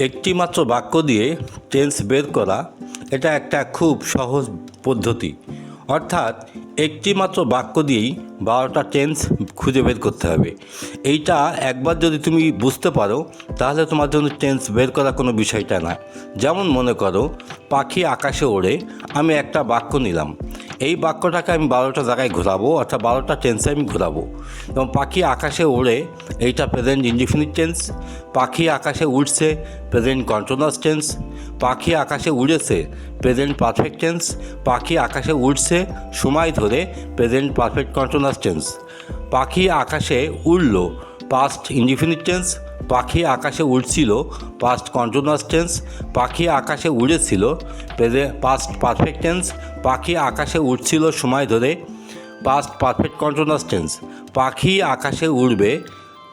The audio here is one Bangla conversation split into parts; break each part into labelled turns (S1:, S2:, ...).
S1: একটি মাত্র বাক্য দিয়ে টেন্স বের করা এটা একটা খুব সহজ পদ্ধতি। অর্থাৎ একটি মাত্র বাক্য দিয়েই 12টা টেন্স খুঁজে বের করতে হবে। এইটা একবার যদি তুমি বুঝতে পারো তাহলে তোমার জন্য টেন্স বের করা কোনো বিষয়টা না। যেমন মনে করো, পাখি আকাশে ওড়ে, আমি একটা বাক্য নিলাম, এই বাক্যটাকে আমি 12টা জায়গায় ঘোরাবো, অর্থাৎ 12টা টেন্সে আমি ঘোরাবো। এবং পাখি আকাশে ওড়ে, এইটা প্রেজেন্ট ইনডিফিনিট টেন্স। পাখি আকাশে উড়ছে, প্রেজেন্ট কন্টিনিউয়াস টেন্স। পাখি আকাশে উড়েছে, প্রেজেন্ট পারফেক্ট টেন্স। পাখি আকাশে উড়ছে সময় ধরে, প্রেজেন্ট পারফেক্ট কন্টিনিউয়াস টেন্স। পাখি আকাশে উড়ল, পাস্ট ইনডিফিনিট টেন্স। পাখি আকাশে উড়ছিল, পাস্ট কন্টিনিউয়াস টেন্স। পাখি আকাশে উড়েছিল, পাস্ট পারফেক্ট টেন্স। পাখি আকাশে উড়ছিল সময় ধরে, পাস্ট পারফেক্ট কন্টিনিউয়াস টেন্স। পাখি আকাশে উড়বে,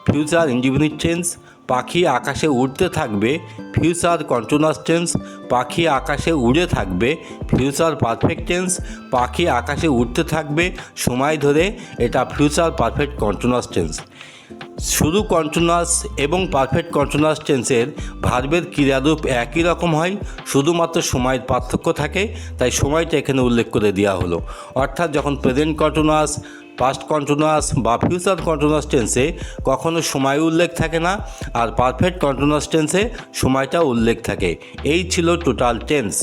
S1: ফিউচার ইনডিফিনিট টেন্স। পাখি আকাশে উড়তে থাকবে, ফিউচার কন্টিনিউয়াস টেন্স। পাখি আকাশে উড়ে থাকবে, ফিউচার পারফেক্ট টেন্স। পাখি আকাশে উড়তে থাকবে সময় ধরে, এটা ফিউচার পারফেক্ট কন্টিনিউয়াস টেন্স। শুধু কন্টিনিউয়াস এবং পারফেক্ট কন্টিনিউয়াস টেন্সের ভার্বের ক্রিয়ারূপ একই রকম হয়, শুধুমাত্র সময়ের পার্থক্য থাকে, তাই সময়টা এখানে উল্লেখ করে দেওয়া হলো। অর্থাৎ যখন প্রেজেন্ট কন্টিনিউয়াস, পাস্ট কন্টিনিউয়াস বা ফিউচার কন্টিনিউয়াস টেন্সে কখনো সময় উল্লেখ থাকে না, আর পারফেক্ট কন্টিনিউয়াস টেন্সে সময়টা উল্লেখ থাকে। এই ছিল টোটাল টেন্স।